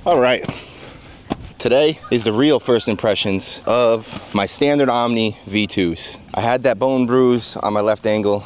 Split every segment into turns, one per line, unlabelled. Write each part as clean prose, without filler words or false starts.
All right, today is the real first impressions of my standard Omni V2s. I had that bone bruise on my left ankle,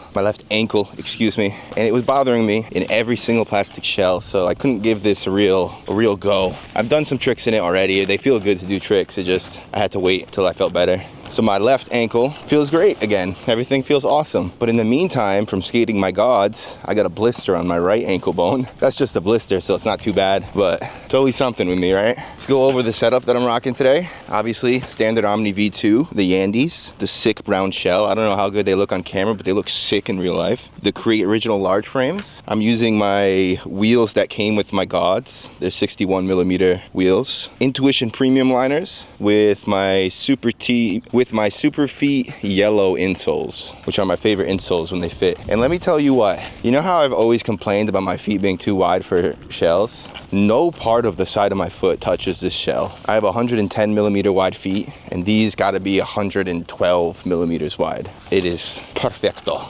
excuse me, and it was bothering me in every single plastic shell, so I couldn't give this a real go. I've done some tricks in it already. They feel good to do tricks. I had to wait till I felt better. So my left ankle feels great again. Everything feels awesome. But in the meantime, from skating my gods, I got a blister on my right ankle bone. That's just a blister, so it's not too bad, but totally something with me, right? Let's go over the setup that I'm rocking today. Obviously, standard Omni V2, the Yandees, the sick brown shell. I don't know how good they look on camera, but they look sick in real life. The Create Original large frames. I'm using my wheels that came with my gods. They're 61mm wheels. Intuition premium liners with my Superteam, with my Superfeet yellow insoles, which are my favorite insoles when they fit. And let me tell you what, you know how I've always complained about my feet being too wide for shells? No part of the side of my foot touches this shell. I have 110mm wide feet, and these gotta be 112mm wide. It is perfecto.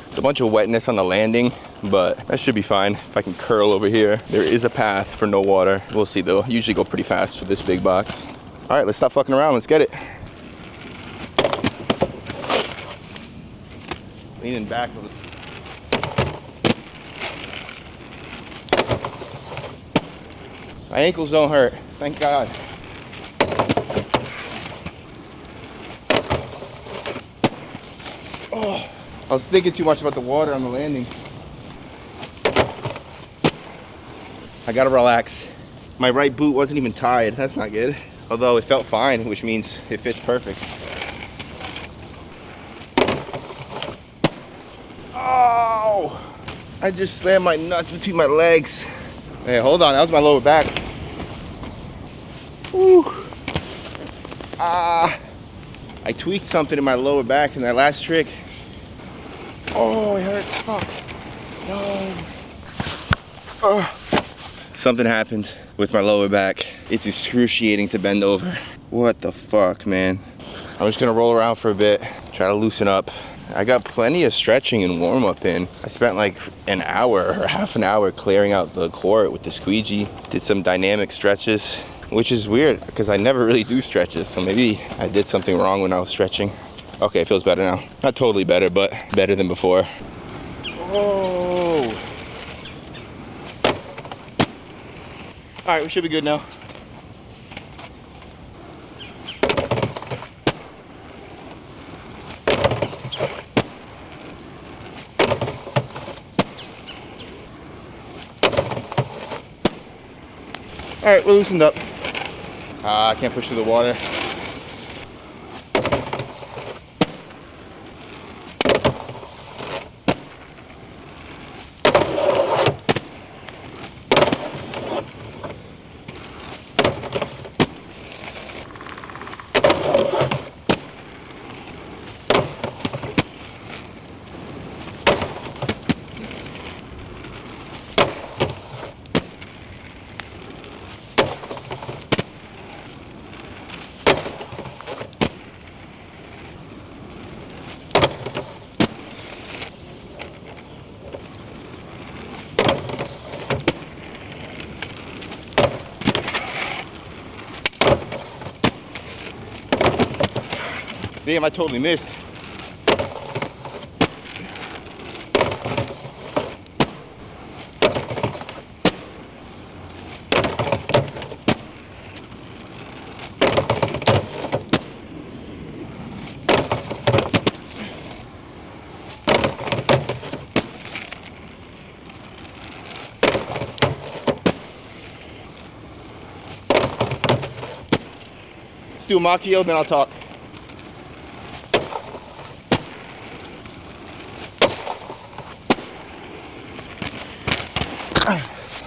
It's a bunch of wetness on the landing, but that should be fine. If I can curl over here, there is a path for no water. We'll see though. Usually go pretty fast for this big box. All right, let's stop fucking around. Let's get it. Leaning back. My ankles don't hurt, thank God. Oh, I was thinking too much about the water on the landing. I gotta relax. My right boot wasn't even tied, that's not good. Although it felt fine, which means it fits perfect. Oh, I just slammed my nuts between my legs. Hey, hold on, that was my lower back. Woo. I tweaked something in my lower back in that last trick. Oh, it hurts, fuck. No. Something happened with my lower back. It's excruciating to bend over. What the fuck, man? I'm just gonna roll around for a bit, try to loosen up. I got plenty of stretching and warm up in. I spent like an hour or half an hour clearing out the court with the squeegee. Did some dynamic stretches, which is weird because I never really do stretches. So maybe I did something wrong when I was stretching. Okay, it feels better now. Not totally better, but better than before. Oh. All right, we should be good now. All right, we're loosened up. I can't push through the water. Damn, I totally missed. Let's do a Machio, then I'll talk.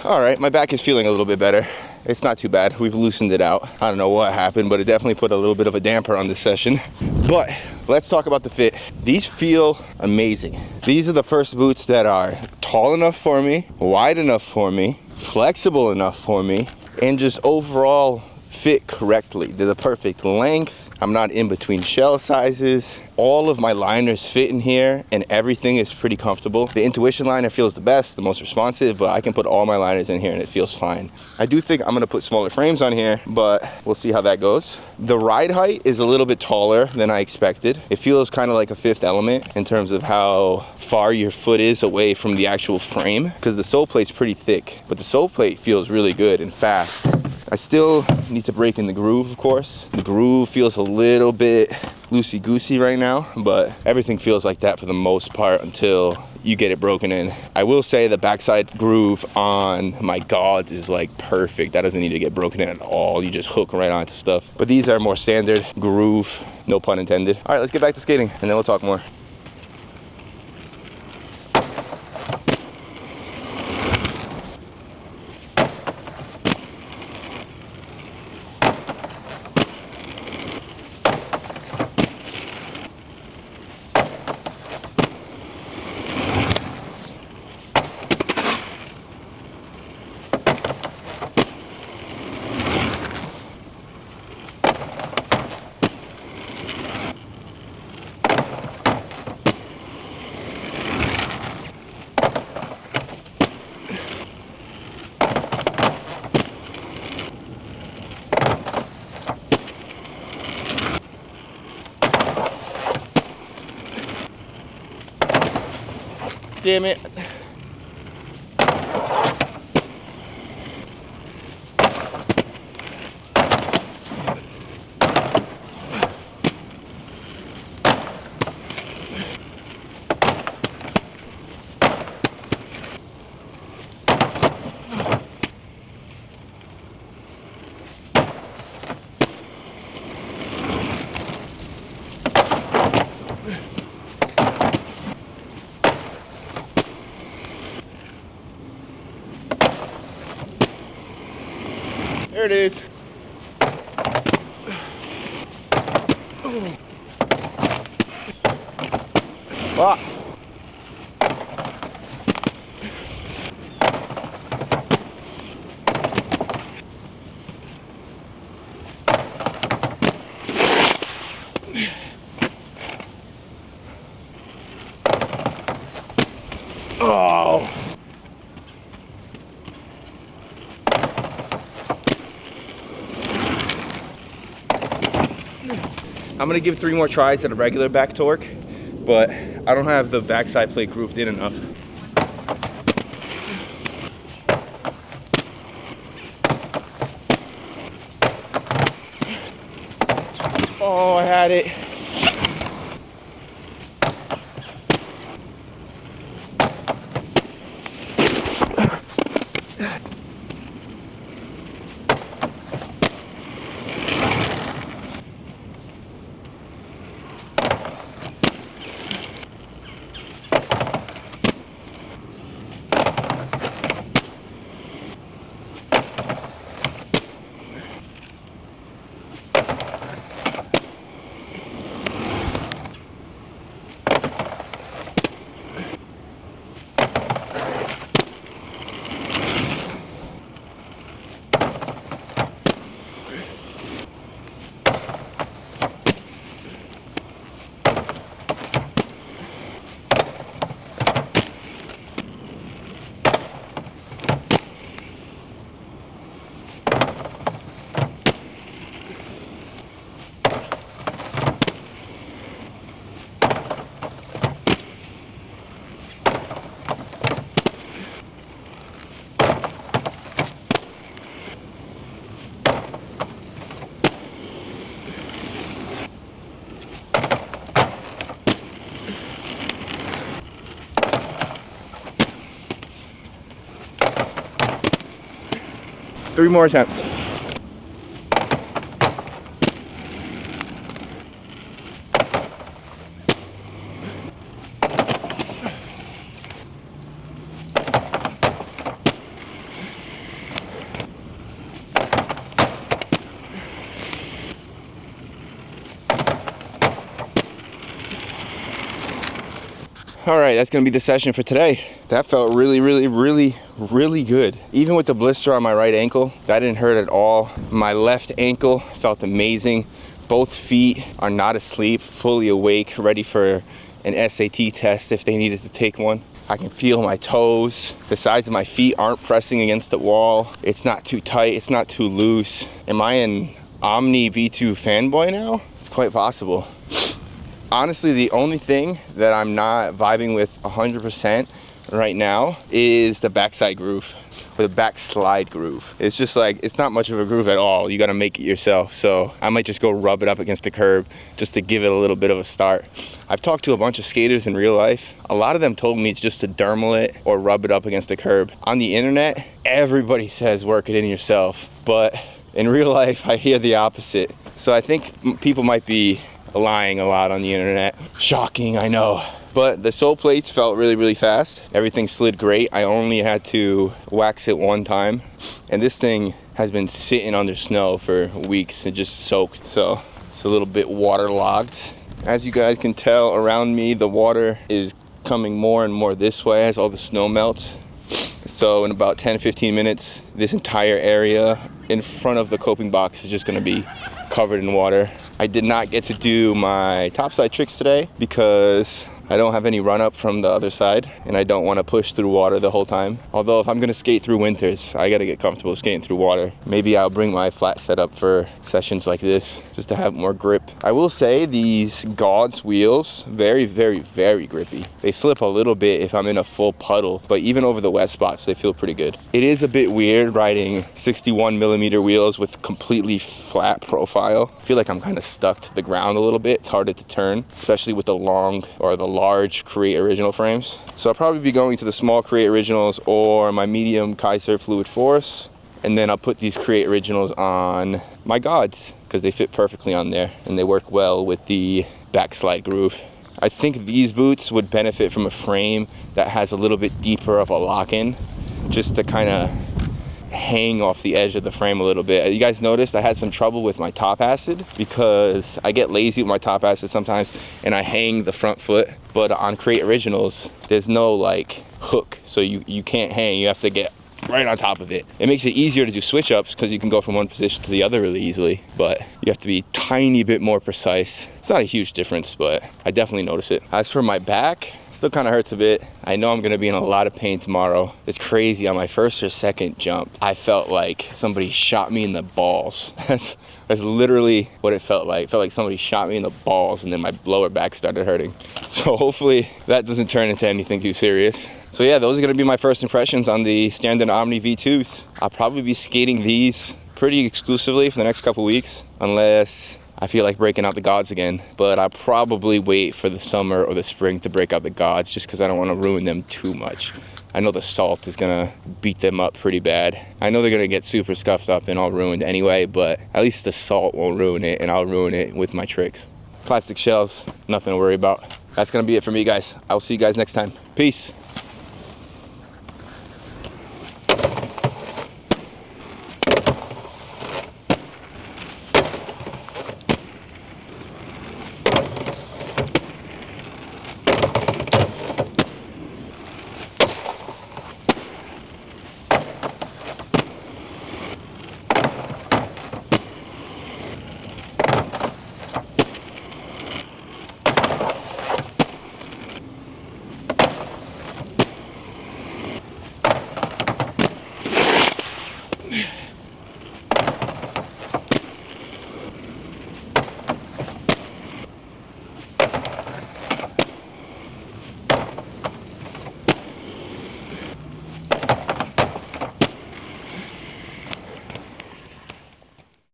All right, my back is feeling a little bit better. It's not too bad. We've loosened it out. I don't know what happened, but it definitely put a little bit of a damper on this session. But let's talk about the fit. These feel amazing. These are the first boots that are tall enough for me, wide enough for me, flexible enough for me, and just overall fit correctly. They're the perfect length. I'm not in between shell sizes. All of my liners fit in here and everything is pretty comfortable. The Intuition liner feels the best, the most responsive, but I can put all my liners in here and it feels fine. I do think I'm gonna put smaller frames on here, but we'll see how that goes. The ride height is a little bit taller than I expected. It feels kind of like a fifth element in terms of how far your foot is away from the actual frame, because the sole plate's pretty thick, but the sole plate feels really good and fast. I still need to break in the groove, of course. The groove feels a little bit loosey-goosey right now, but everything feels like that for the most part until you get it broken in. I will say the backside groove on my Gods is like perfect. That doesn't need to get broken in at all. You just hook right onto stuff. But these are more standard groove, no pun intended. All right, let's get back to skating and then we'll talk more. Damn it. There it is. Ah. Oh. I'm gonna give 3 more tries at a regular back torque, but I don't have the backside plate grooved in enough. Oh, I had it. Three more attempts. All right, that's gonna be the session for today. That felt really, really, really, really good. Even with the blister on my right ankle, that didn't hurt at all. My left ankle felt amazing. Both feet are not asleep, fully awake, ready for an SAT test if they needed to take one. I can feel my toes. The sides of my feet aren't pressing against the wall. It's not too tight, it's not too loose. Am I an Omni V2 fanboy now? It's quite possible. Honestly, the only thing that I'm not vibing with 100% right now is the backside groove, or the backslide groove. It's just like, it's not much of a groove at all. You gotta make it yourself. So I might just go rub it up against the curb just to give it a little bit of a start. I've talked to a bunch of skaters in real life. A lot of them told me it's just to dermal it or rub it up against the curb. On the internet, everybody says work it in yourself, but in real life, I hear the opposite. So I think people might be lying a lot on the internet. Shocking, I know. But the sole plates felt really, really fast. Everything slid great. I only had to wax it one time. And this thing has been sitting under snow for weeks and just soaked. So it's a little bit waterlogged. As you guys can tell around me, the water is coming more and more this way as all the snow melts. So in about 10-15 minutes, this entire area in front of the coping box is just gonna be covered in water. I did not get to do my topside tricks today because I don't have any run up from the other side and I don't want to push through water the whole time. Although if I'm going to skate through winters, I got to get comfortable skating through water. Maybe I'll bring my flat setup for sessions like this just to have more grip. I will say these Gauds wheels, very, very, very grippy. They slip a little bit if I'm in a full puddle, but even over the wet spots, they feel pretty good. It is a bit weird riding 61mm wheels with completely flat profile. I feel like I'm kind of stuck to the ground a little bit. It's harder to turn, especially with the long or the large Create Original frames. So I'll probably be going to the small Create Originals or my medium Kizer Fluid Force, and then I'll put these Create Originals on my Gauds because they fit perfectly on there and they work well with the backslide groove. I think these boots would benefit from a frame that has a little bit deeper of a lock-in, just to kind of hang off the edge of the frame a little bit. You guys noticed I had some trouble with my top acid because I get lazy with my top acid sometimes and I hang the front foot, but on Create Originals there's no like hook, so you can't hang. You have to get right on top of it. It makes it easier to do switch ups because you can go from one position to the other really easily, but you have to be a tiny bit more precise. It's not a huge difference, but I definitely notice it. As for my back, still kind of hurts a bit. I know I'm gonna be in a lot of pain tomorrow. It's crazy, on my first or second jump, I felt like somebody shot me in the balls. That's literally what it felt like. It felt like somebody shot me in the balls and then my lower back started hurting. So hopefully that doesn't turn into anything too serious. So yeah, those are gonna be my first impressions on the standard Omni V2s. I'll probably be skating these pretty exclusively for the next couple weeks, unless I feel like breaking out the Gauds again. But I'll probably wait for the summer or the spring to break out the Gauds just because I don't want to ruin them too much. I know the salt is gonna beat them up pretty bad. I know they're gonna get super scuffed up and all ruined anyway, but at least the salt won't ruin it and I'll ruin it with my tricks. Plastic shells, nothing to worry about. That's gonna be it for me, guys. I'll see you guys next time. Peace.